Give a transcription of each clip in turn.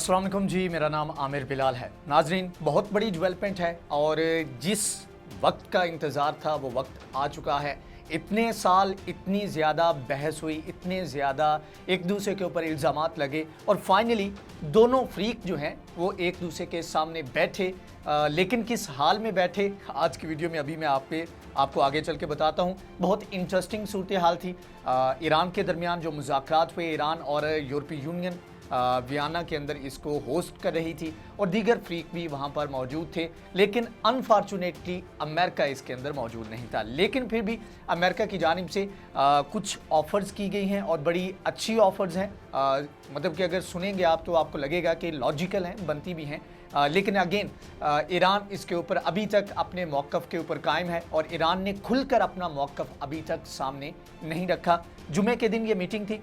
अस्सलाम वालेकुम जी, मेरा नाम आमिर बिलाल है। नाजरीन, बहुत बड़ी डेवलपमेंट है और जिस वक्त का इंतज़ार था वो वक्त आ चुका है। इतने साल इतनी ज़्यादा बहस हुई, इतने ज़्यादा एक दूसरे के ऊपर इल्ज़ामात लगे और फाइनली दोनों फ्रीक जो हैं वो एक दूसरे के सामने बैठे। लेकिन किस हाल में बैठे, आज की वीडियो में अभी मैं आपको आगे चल के बताता हूँ। बहुत इंटरेस्टिंग सूरत हाल थी। ईरान के दरमियान जो मुज़ाकरात हुए, ईरान और यूरोपीय यूनियन वियना के अंदर इसको होस्ट कर रही थी और दीगर फ्रीक भी वहाँ पर मौजूद थे, लेकिन अनफॉर्चुनेटली अमेरिका इसके अंदर मौजूद नहीं था। लेकिन फिर भी अमेरिका की जानिब से कुछ ऑफ़र्स की गई हैं और बड़ी अच्छी ऑफ़र्स हैं। मतलब कि अगर सुनेंगे आप तो आपको लगेगा कि लॉजिकल हैं, बनती भी हैं। लेकिन अगेन ईरान इसके ऊपर अभी तक अपने मौक़िफ़ के ऊपर कायम है और ईरान ने खुलकर अपना मौक़िफ़ अभी तक सामने नहीं रखा। जुमे के दिन ये मीटिंग थी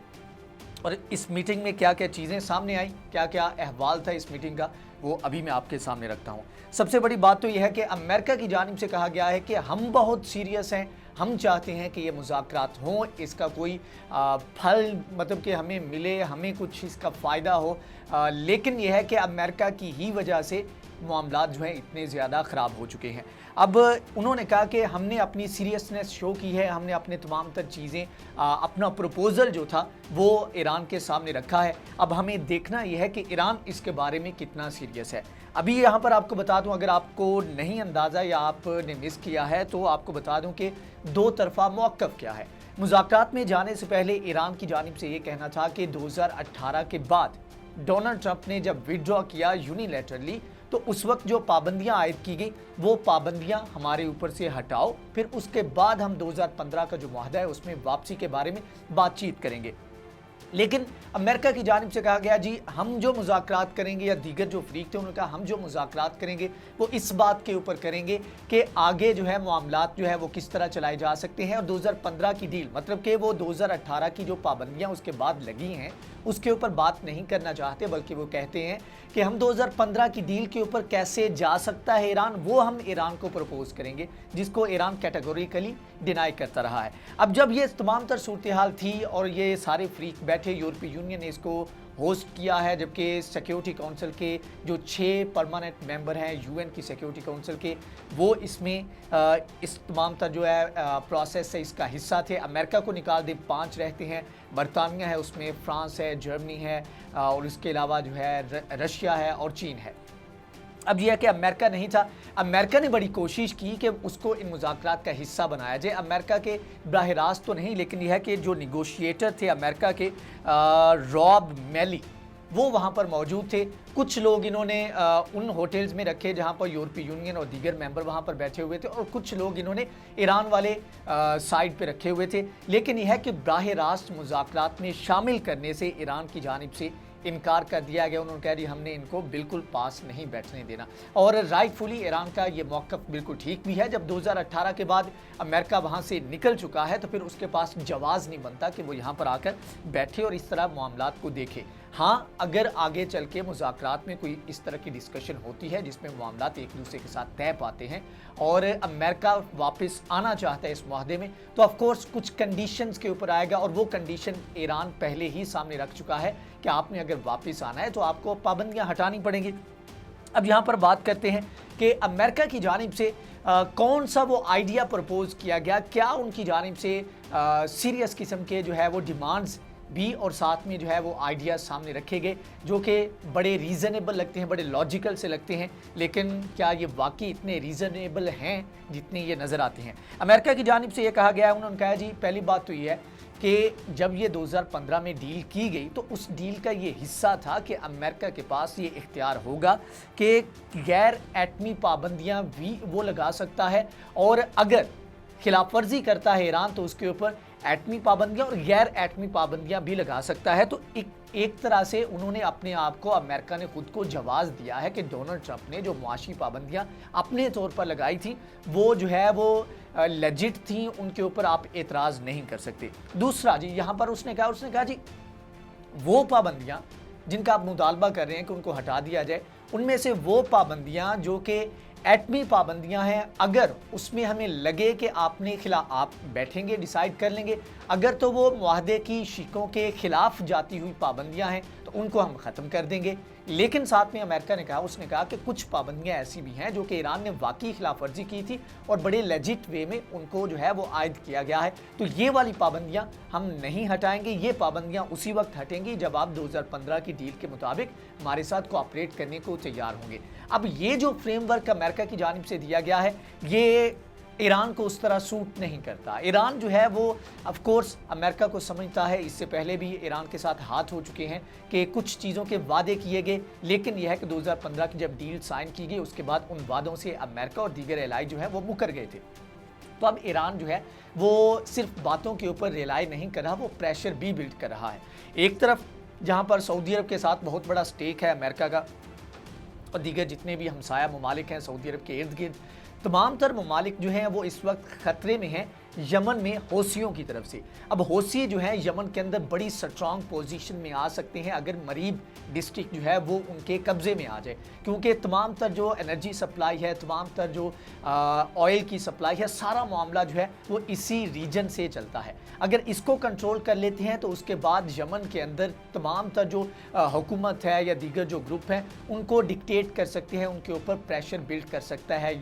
और इस मीटिंग में क्या क्या चीज़ें सामने आई, क्या क्या अहवाल था इस मीटिंग का, वो अभी मैं आपके सामने रखता हूँ। सबसे बड़ी बात तो यह है कि अमेरिका की जानिब से कहा गया है कि हम बहुत सीरियस हैं, हम चाहते हैं कि ये मुज़ाकरात हों, इसका कोई फल मतलब कि हमें मिले, हमें कुछ इसका फ़ायदा हो। लेकिन यह है कि अमेरिका की ही वजह से मामलात जो हैं इतने ज़्यादा ख़राब हो चुके हैं। अब उन्होंने कहा कि हमने अपनी सीरियसनेस शो की है, हमने अपने तमाम तर चीज़ें अपना प्रपोज़ल जो था वो ईरान के सामने रखा है। अब हमें देखना यह है कि ईरान इसके बारे में कितना सीरियस है। अभी यहाँ पर आपको बता दूँ, अगर आपको नहीं अंदाज़ा या आपने मिस किया है तो आपको बता दूँ कि दो तरफ़ा मौक़िफ़ क्या है। मुज़ाकरात में जाने से पहले ईरान की जानिब से ये कहना था कि 2018 के बाद डोनाल्ड ट्रंप ने जब विड्रॉ किया यूनिलैटरली, तो उस वक्त जो पाबंदियां आयद की गई वो पाबंदियां हमारे ऊपर से हटाओ, फिर उसके बाद हम 2015 का जो मुआहदा है उसमें वापसी के बारे में बातचीत करेंगे। लेकिन अमेरिका की जानिब से कहा गया जी हम जो मुज़ाकरात करेंगे, या दीगर जो फ्रीक थे उन्होंने कहा हम जो मुज़ाकरात करेंगे वो इस बात के ऊपर करेंगे कि आगे जो है मामलात जो है वो किस तरह चलाए जा सकते हैं। और 2015 की डील मतलब कि वो 2018 की जो पाबंदियां उसके बाद लगी हैं उसके ऊपर बात नहीं करना चाहते, बल्कि वो कहते हैं कि हम 2015 की डील के ऊपर कैसे जा सकता है ईरान, वो हम ईरान को प्रपोज करेंगे, जिसको ईरान कैटेगोरिकली डिनाई करता रहा है। अब जब ये तमाम तर सूरत हाल थी और ये सारे फ्रीक बैठे, यूरोपीय यूनियन ने इसको होस्ट किया है, जबकि सिक्योरिटी काउंसिल के जो 6 परमानेंट मेंबर हैं यूएन की सिक्योरिटी काउंसिल के, वो इसमें इस तमाम तर जो है प्रोसेस से इसका हिस्सा थे। अमेरिका को निकाल दे 5 रहते हैं, बरतानिया है, उसमें फ्रांस है, जर्मनी है और इसके अलावा जो है रशिया है और चीन है। अब यह है कि अमेरिका नहीं था। अमेरिका ने बड़ी कोशिश की कि उसको इन मुज़ाकरात का हिस्सा बनाया जाए। अमेरिका के बराह रास्त तो नहीं, लेकिन यह है कि जो निगोशिएटर थे अमेरिका के रॉब मैली, वो वहाँ पर मौजूद थे। कुछ लोग इन्होंने उन होटल्स में रखे जहाँ पर यूरोपीय यूनियन और दीगर मेंबर वहाँ पर बैठे हुए थे, और कुछ लोग इन्होंने ईरान वाले साइड पे रखे हुए थे। लेकिन यह है कि बराह रास्त मुज़ाकरात में शामिल करने से ईरान की जानिब से इनकार कर दिया गया। उन्होंने कहा जी हमने इनको बिल्कुल पास नहीं बैठने देना, और राइटफुली ईरान का ये मौक़िफ़ बिल्कुल ठीक भी है। जब 2018 के बाद अमेरिका वहाँ से निकल चुका है तो फिर उसके पास जवाज़ नहीं बनता कि वो यहाँ पर आकर बैठे और इस तरह मामलात को देखे। हाँ, अगर आगे चल के मुज़ाकरात में कोई इस तरह की डिस्कशन होती है जिसमें मामलात एक दूसरे के साथ तय पाते हैं और अमेरिका वापस आना चाहता है इस मुआहदे में, तो ऑफकोर्स कुछ कंडीशंस के ऊपर आएगा, और वो कंडीशन ईरान पहले ही सामने रख चुका है कि आपने अगर वापस आना है तो आपको पाबंदियां हटानी पड़ेंगी। अब यहाँ पर बात करते हैं कि अमेरिका की जानिब से कौन सा वो आइडिया प्रपोज किया गया, क्या उनकी जानिब से सीरियस किस्म के जो है वो डिमांड्स भी और साथ में जो है वो आइडिया सामने रखे गए जो कि बड़े रीज़नेबल लगते हैं, बड़े लॉजिकल से लगते हैं। लेकिन क्या ये वाकई इतने रीज़नेबल हैं जितने ये नज़र आते हैं? अमेरिका की जानिब से ये कहा गया है, उन्होंने कहा जी पहली बात तो ये है कि जब ये 2015 में डील की गई तो उस डील का ये हिस्सा था कि अमेरिका के पास ये इख्तियार होगा कि गैर एटमी पाबंदियां भी वो लगा सकता है, और अगर खिलाफ वर्जी करता है ईरान तो उसके ऊपर एटमी पाबंदियां और गैर एटमी पाबंदियां भी लगा सकता है। तो एक तरह से उन्होंने अपने आप को, अमेरिका ने खुद को जवाब दिया है कि डोनाल्ड ट्रंप ने जो मुआशी पाबंदियां अपने तौर पर लगाई थी वो जो है वो लेजिट थी, उनके ऊपर आप एतराज़ नहीं कर सकते। दूसरा जी यहाँ पर उसने कहा जी वो पाबंदियां जिनका आप मुतालबा कर रहे हैं कि उनको हटा दिया जाए, उनमें से वो पाबंदियां जो कि एटमी पाबंदियां हैं, अगर उसमें हमें लगे कि आपने खिलाफ आप बैठेंगे, डिसाइड कर लेंगे, अगर तो वो मुआहदे की शिकों के खिलाफ जाती हुई पाबंदियां हैं तो उनको हम ख़त्म कर देंगे। लेकिन साथ में अमेरिका ने कहा, उसने कहा कि कुछ पाबंदियां ऐसी भी हैं जो कि ईरान ने वाकई खिलाफ वर्जी की थी और बड़े लेजिट वे में उनको जो है वो आयद किया गया है। तो ये वाली पाबंदियां हम नहीं हटाएंगे, ये पाबंदियां उसी वक्त हटेंगी जब आप 2015 की डील के मुताबिक हमारे साथ कोऑपरेट करने को तैयार होंगे। अब ये जो फ्रेमवर्क अमेरिका की जानिब से दिया गया है, ये ईरान को उस तरह सूट नहीं करता। ईरान जो है वो ऑफ कोर्स अमेरिका को समझता है, इससे पहले भी ईरान के साथ हाथ हो चुके हैं कि कुछ चीज़ों के वादे किए गए, लेकिन यह है कि 2015 की जब डील साइन की गई उसके बाद उन वादों से अमेरिका और दीगर एलाई जो है वो मुकर गए थे। तो अब ईरान जो है वो सिर्फ बातों के ऊपर रिलाई नहीं कर रहा, वो प्रेशर भी बिल्ड कर रहा है। एक तरफ जहाँ पर सऊदी अरब के साथ बहुत बड़ा स्टेक है अमेरिका का और दीगर जितने भी हमसाया ममालिक हैं सऊदी अरब के इर्द गिर्द, तमाम तर ममालिक जो हैं वो इस वक्त खतरे में हैं यमन में हौसियों की तरफ से। अब हौसी जो है यमन के अंदर बड़ी स्ट्रॉन्ग पोजीशन में आ सकते हैं अगर मरीब डिस्ट्रिक्ट जो है वो उनके कब्जे में आ जाए, क्योंकि तमाम तर जो एनर्जी सप्लाई है, तमाम तर जो ऑयल की सप्लाई है, सारा मामला जो है वो इसी रीजन से चलता है। अगर इसको कंट्रोल कर लेते हैं तो उसके बाद यमन के अंदर तमाम तर जो हुकूमत है या दीगर जो ग्रुप हैं उनको डिक्टेट कर सकते हैं, उनके ऊपर प्रेशर बिल्ड कर सकता है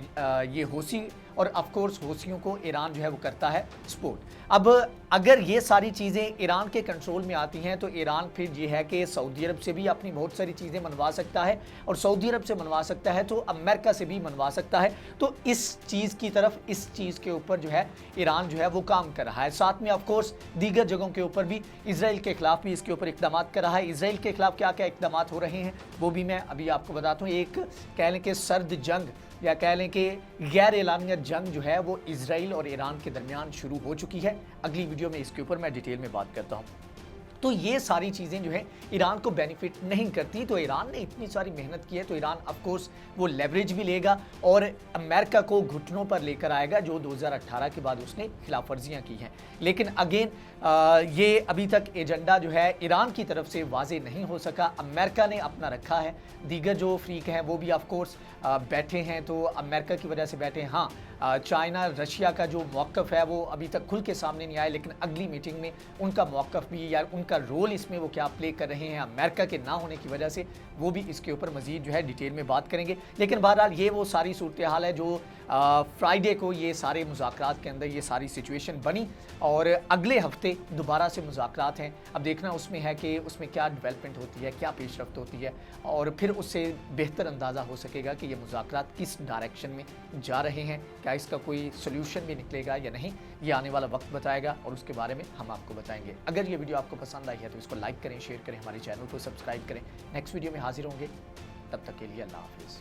ये हौसी, और ऑफ कोर्स हौसियों को ईरान जो है वो करता है सपोर्ट। अब अगर ये सारी चीज़ें ईरान के कंट्रोल में आती हैं तो ईरान फिर ये है कि सऊदी अरब से भी अपनी बहुत सारी चीज़ें मनवा सकता है, और सऊदी अरब से मनवा सकता है तो अमेरिका से भी मनवा सकता है। तो इस चीज़ की तरफ, इस चीज़ के ऊपर जो है ईरान जो है वो काम कर रहा है। साथ में ऑफ कोर्स दीगर जगहों के ऊपर भी इसराइल के खिलाफ भी इसके ऊपर इकदाम कर रहा है। इसराइल के खिलाफ क्या क्या इकदाम हो रहे हैं वो भी मैं अभी आपको बताता हूँ। एक कह लें कि सर्द जंग या कह लें कि गैर एलानिया जंग जो है वो इजराइल और ईरान के दरमियान शुरू हो चुकी है। अगली वीडियो में इसके ऊपर मैं डिटेल में बात करता हूँ। तो ये सारी चीज़ें जो है ईरान को बेनिफिट नहीं करती। तो ईरान ने इतनी सारी मेहनत की है तो ईरान ऑफ कोर्स वो लेवरेज भी लेगा और अमेरिका को घुटनों पर लेकर आएगा जो 2018 के बाद उसने खिलाफ वर्जियाँ की हैं। लेकिन अगेन ये अभी तक एजेंडा जो है ईरान की तरफ से वाजे नहीं हो सका। अमेरिका ने अपना रखा है, दीगर जो फ्रीक हैं वो भी ऑफ कोर्स बैठे हैं, तो अमेरिका की वजह से बैठे हैं। हाँ, चाइना रशिया का जो मौक़िफ़ है वो अभी तक खुल के सामने नहीं आया, लेकिन अगली मीटिंग में उनका मौक़िफ़ भी या उनका रोल इसमें वो क्या प्ले कर रहे हैं अमेरिका के ना होने की वजह से, वो भी इसके ऊपर मज़ीद जो है डिटेल में बात करेंगे। लेकिन बहरहाल ये वो सारी सूरत हाल है जो फ्राइडे को ये सारे मुज़ाकरात के अंदर ये सारी सिचुएशन बनी, और अगले हफ्ते दोबारा से मुज़ाकरात हैं। अब देखना उसमें है कि उसमें क्या डेवलपमेंट होती है, क्या पेशरफ्त होती है, और फिर उससे बेहतर अंदाज़ा हो सकेगा कि ये मुज़ाकरात किस डायरेक्शन में जा रहे हैं, क्या इसका कोई सोल्यूशन भी निकलेगा या नहीं, ये आने वाला वक्त बताएगा और उसके बारे में हम आपको बताएंगे। अगर ये वीडियो आपको पसंद आई है तो इसको लाइक करें, शेयर करें, हमारे चैनल को सब्सक्राइब करें। नेक्स्ट वीडियो में हाजिर होंगे, तब तक के लिए अल्लाह हाफिज़।